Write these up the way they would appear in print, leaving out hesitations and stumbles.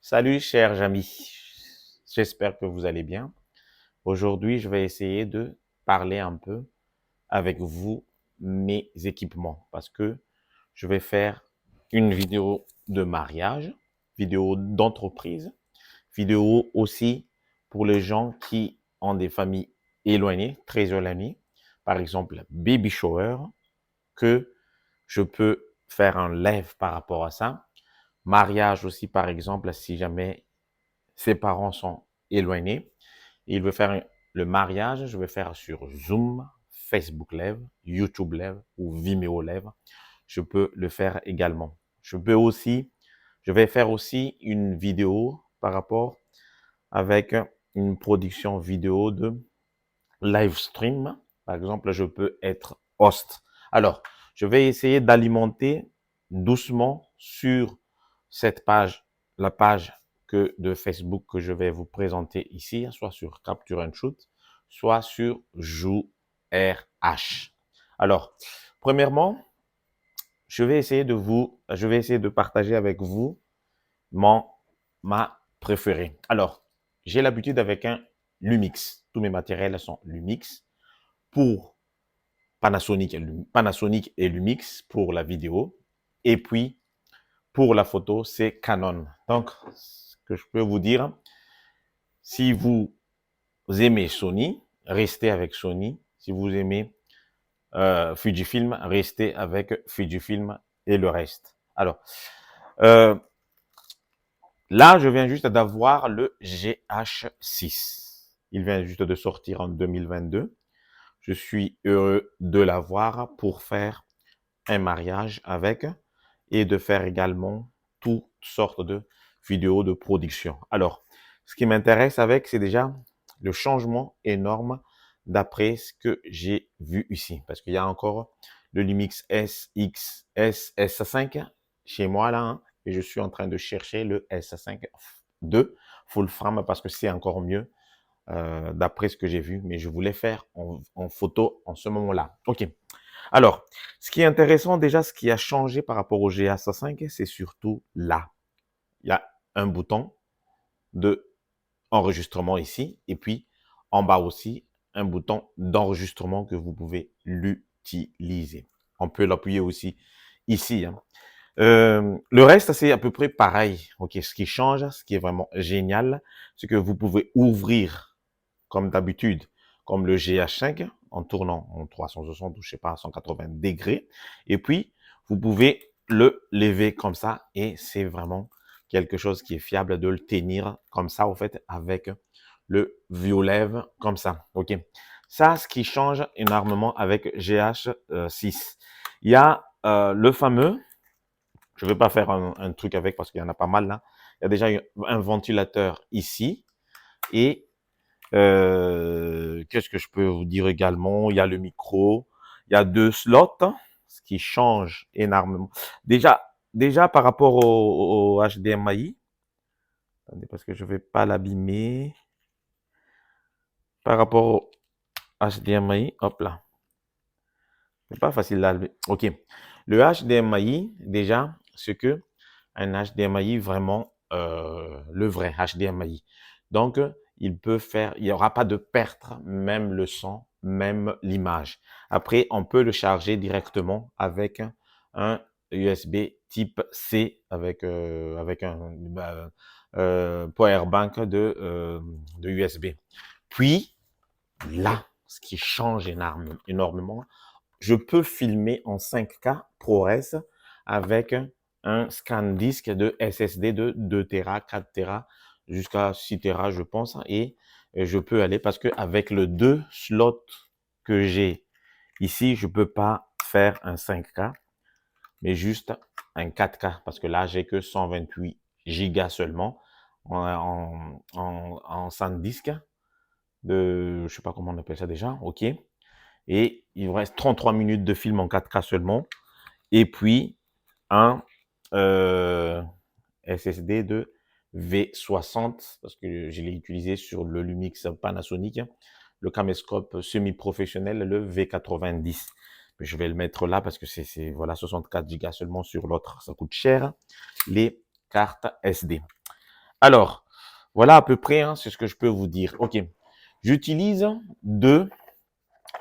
Salut chers amis, j'espère que vous allez bien. Aujourd'hui, je vais essayer de parler un peu avec vous mes équipements parce que je vais faire une vidéo de mariage, vidéo d'entreprise, vidéo aussi pour les gens qui ont des familles éloignées, très éloignées, par exemple baby shower, que je peux faire un live par rapport à ça. Mariage aussi, par exemple, si jamais ses parents sont éloignés. Il veut faire le mariage, je vais faire sur Zoom, Facebook Live, YouTube Live ou Vimeo Live. Je peux le faire également. Je vais faire aussi une vidéo par rapport avec une production vidéo de live stream. Par exemple, je peux être host. Alors, je vais essayer d'alimenter doucement sur cette page, la page de Facebook que je vais vous présenter ici, soit sur Capture and Shoot, soit sur Jou RH. Alors, premièrement, je vais essayer de partager avec vous ma préférée. Alors, j'ai l'habitude avec un Lumix. Tous mes matériels sont Lumix pour Panasonic et Lumix pour la vidéo. Et puis, pour la photo, c'est Canon. Donc, ce que je peux vous dire, si vous aimez Sony, restez avec Sony. Si vous aimez Fujifilm, restez avec Fujifilm et le reste. Alors, euh, là, je viens juste d'avoir le GH6. Il vient juste de sortir en 2022. Je suis heureux de l'avoir pour faire un mariage avec et de faire également toutes sortes de vidéos de production. Alors, ce qui m'intéresse avec, c'est déjà le changement énorme d'après ce que j'ai vu ici. Parce qu'il y a encore le Lumix SX, S5 chez moi là, hein, et je suis en train de chercher le S5 II full frame parce que c'est encore mieux d'après ce que j'ai vu. Mais je voulais faire en photo en ce moment-là. OK. Alors, ce qui est intéressant déjà, ce qui a changé par rapport au GH5, c'est surtout là. Il y a un bouton de enregistrement ici, et puis en bas aussi, un bouton d'enregistrement que vous pouvez l'utiliser. On peut l'appuyer aussi ici. Hein. Le reste, c'est à peu près pareil. Ok, ce qui change, ce qui est vraiment génial, c'est que vous pouvez ouvrir comme d'habitude, comme le GH5, en tournant en 360 ou je sais pas, 180 degrés. Et puis, vous pouvez le lever comme ça et c'est vraiment quelque chose qui est fiable de le tenir comme ça, au fait, avec le vieux comme ça. OK. Ça, ce qui change énormément avec GH6. Il y a le fameux, je ne vais pas faire un truc avec parce qu'il y en a pas mal là. Il y a déjà un ventilateur ici et qu'est-ce que je peux vous dire également? Il y a le micro, il y a 2 slots, ce qui change énormément. Déjà par rapport au HDMI, attendez parce que je vais pas l'abîmer. Par rapport au HDMI, hop là, c'est pas facile à. Ok, le HDMI déjà, c'est que un HDMI vraiment le vrai HDMI. Donc il peut faire, il n'y aura pas de perte, même le son, même l'image. Après, on peut le charger directement avec un USB type C avec un power bank de USB. Puis là, ce qui change énormément, je peux filmer en 5K ProRes avec un scan disque de SSD de 2 Tera, 4 Tera, jusqu'à 6 Tera, je pense. Et je peux aller parce que avec le 2 slots que j'ai ici, je peux pas faire un 5K, mais juste un 4K parce que là, j'ai que 128 gigas seulement en SanDisk de, je sais pas comment on appelle ça déjà, ok. Et il vous reste 33 minutes de film en 4K seulement. Et puis, un SSD de V60, parce que je l'ai utilisé sur le Lumix Panasonic, le caméscope semi-professionnel, le V90. Mais je vais le mettre là parce que c'est voilà, 64 Go seulement sur l'autre. Ça coûte cher, les cartes SD. Alors, voilà à peu près, hein, c'est ce que je peux vous dire. OK. J'utilise deux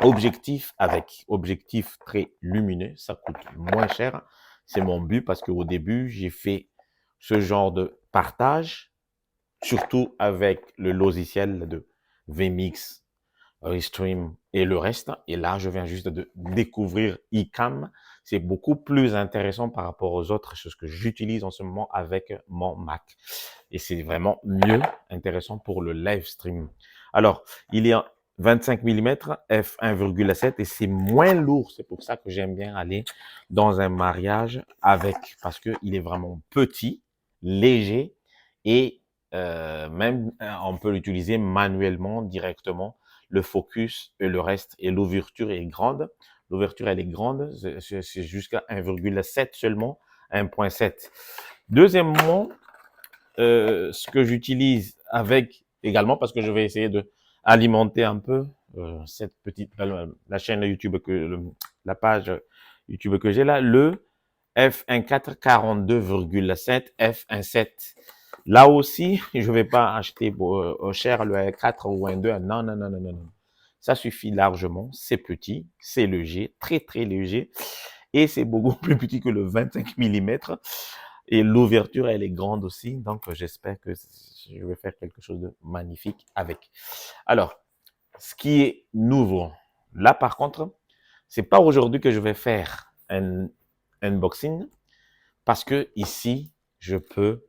objectifs avec objectif très lumineux. Ça coûte moins cher. C'est mon but parce qu'au début, j'ai fait ce genre de partage, surtout avec le logiciel de vMix, Restream et le reste. Et là, je viens juste de découvrir iCam. C'est beaucoup plus intéressant par rapport aux autres choses que j'utilise en ce moment avec mon Mac. Et c'est vraiment mieux intéressant pour le live stream. Alors, il est en 25 mm f1,7 et c'est moins lourd. C'est pour ça que j'aime bien aller dans un mariage avec, parce que il est vraiment petit, léger et même on peut l'utiliser manuellement directement. Le focus et le reste et l'ouverture est grande. L'ouverture elle est grande, c'est jusqu'à 1,7 seulement, 1,7. Deuxièmement, ce que j'utilise avec également, parce que je vais essayer de alimenter un peu cette petite, la chaîne YouTube la page YouTube que j'ai là, le f1.4 42,7 f1.7. Là aussi, je vais pas acheter cher le 4 ou un 2. Non, non, non, non, non, non. Ça suffit largement. C'est petit, c'est léger, très, très léger. Et c'est beaucoup plus petit que le 25 mm. Et l'ouverture, elle est grande aussi. Donc, j'espère que je vais faire quelque chose de magnifique avec. Alors, ce qui est nouveau, là, par contre, c'est pas aujourd'hui que je vais faire un unboxing parce que ici, je peux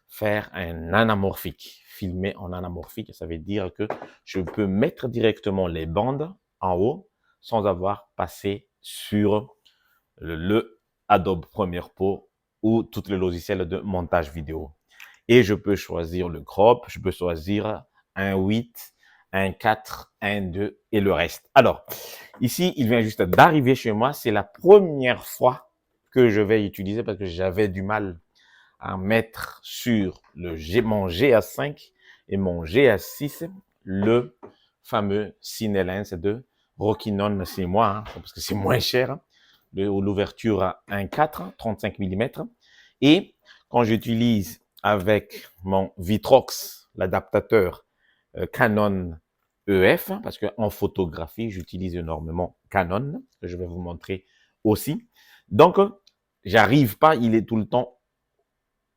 faire un anamorphique, filmer en anamorphique. Ça veut dire que je peux mettre directement les bandes en haut sans avoir passé sur le Adobe Premiere Pro ou tous les logiciels de montage vidéo. Et je peux choisir le crop, je peux choisir un 8, un 4, un 2 et le reste. Alors, ici, il vient juste d'arriver chez moi. C'est la première fois que je vais utiliser parce que j'avais du mal à mettre sur mon GA5 et mon GA6 le fameux CineLens de Rokinon, c'est moi, hein, parce que c'est moins cher. Hein, l'ouverture à 1,4, 35 mm. Et quand j'utilise avec mon Vitrox, l'adaptateur Canon EF, parce qu'en photographie, j'utilise énormément Canon, que je vais vous montrer aussi. Donc, j'arrive pas, il est tout le temps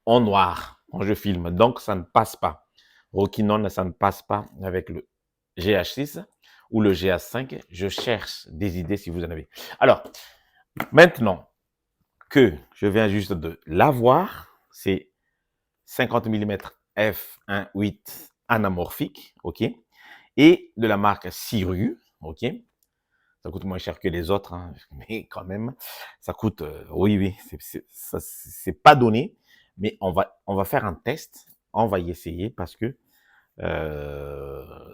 en noir quand je filme. Donc, ça ne passe pas. Rokinon, ça ne passe pas avec le GH6 ou le GH5. Je cherche des idées si vous en avez. Alors, maintenant que je viens juste de l'avoir, c'est 50 mm f1.8 anamorphique, ok, et de la marque Siru, ok. Ça coûte moins cher que les autres, hein, mais quand même, ça coûte, oui, oui, c'est pas donné, mais on va faire un test, on va y essayer parce que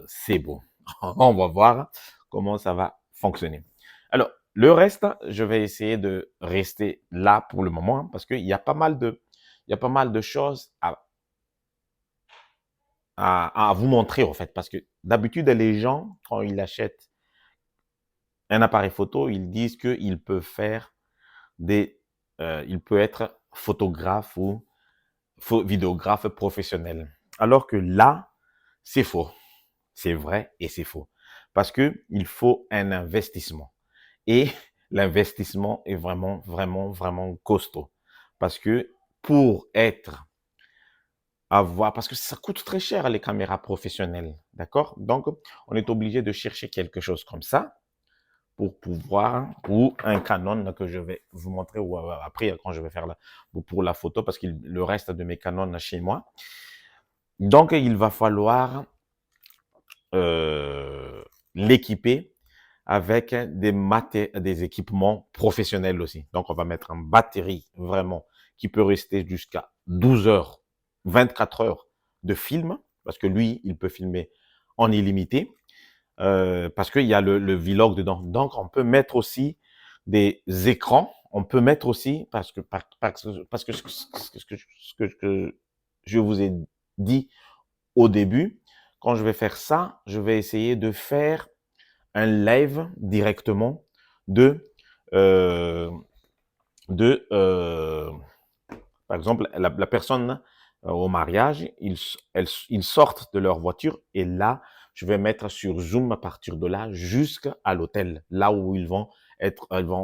c'est bon. On va voir comment ça va fonctionner. Alors, le reste, je vais essayer de rester là pour le moment hein, parce qu'il y a pas mal de choses à vous montrer en fait. Parce que d'habitude, les gens, quand ils achètent un appareil photo, ils disent qu'ils peuvent faire il peut être photographe ou vidéographe professionnel. Alors que là, c'est faux. C'est vrai et c'est faux. Parce que il faut un investissement. Et l'investissement est vraiment, vraiment, vraiment costaud. Parce que parce que ça coûte très cher les caméras professionnelles. D'accord? Donc, on est obligé de chercher quelque chose comme ça pour pouvoir, ou un Canon que je vais vous montrer, ou après, quand je vais faire pour la photo, parce que le reste de mes Canon chez moi. Donc, il va falloir l'équiper avec des équipements professionnels aussi. Donc, on va mettre une batterie vraiment qui peut rester jusqu'à 12 heures, 24 heures de film, parce que lui, il peut filmer en illimité, parce qu'il y a le vlog dedans. Donc, on peut mettre aussi des écrans. On peut mettre aussi, parce que ce que je vous ai dit au début, quand je vais faire ça, je vais essayer de faire un live directement de, euh, par exemple, la personne au mariage, ils sortent de leur voiture et là, je vais mettre sur Zoom à partir de là jusqu'à l'hôtel, là où ils vont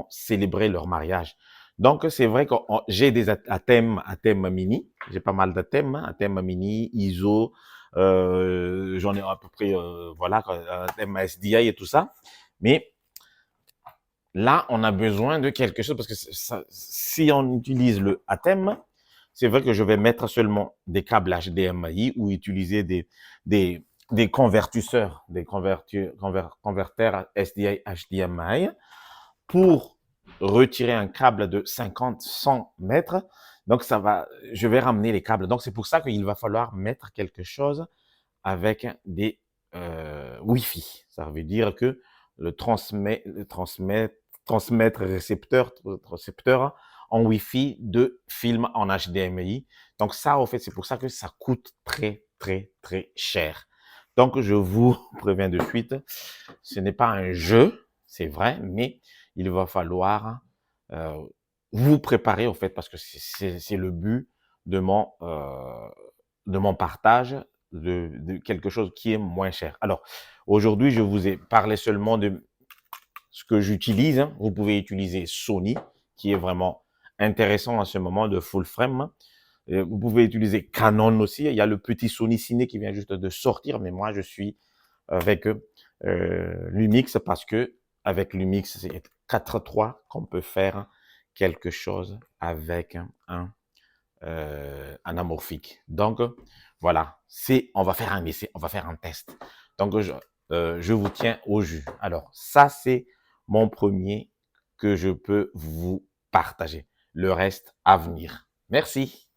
célébrer leur mariage. Donc, c'est vrai que j'ai des à thème mini. J'ai pas mal de thèmes, hein, à thème mini, ISO, j'en ai à peu près, voilà, un thème SDI et tout ça. Mais là, on a besoin de quelque chose parce que si on utilise le à thème, c'est vrai que je vais mettre seulement des câbles HDMI ou utiliser des convertisseurs, converteurs SDI HDMI pour retirer un câble de 50, 100 mètres. Donc, je vais ramener les câbles. Donc, c'est pour ça qu'il va falloir mettre quelque chose avec des Wi-Fi. Ça veut dire que transmettre récepteur en Wi-Fi de film en HDMI. Donc ça, en fait, c'est pour ça que ça coûte très, très, très cher. Donc, je vous préviens de suite, ce n'est pas un jeu, c'est vrai, mais il va falloir euh, vous préparer, en fait, parce que c'est le but de mon partage de quelque chose qui est moins cher. Alors, aujourd'hui, je vous ai parlé seulement de ce que j'utilise. Hein. Vous pouvez utiliser Sony, qui est vraiment intéressant en ce moment de full frame. Et vous pouvez utiliser Canon aussi. Il y a le petit Sony Ciné qui vient juste de sortir, mais moi, je suis avec Lumix parce que avec Lumix, c'est 4.3 qu'on peut faire quelque chose avec un anamorphique. Donc, voilà, on va faire un essai, on va faire un test. Donc, je vous tiens au jus. Alors, ça, c'est mon premier que je peux vous partager. Le reste à venir. Merci.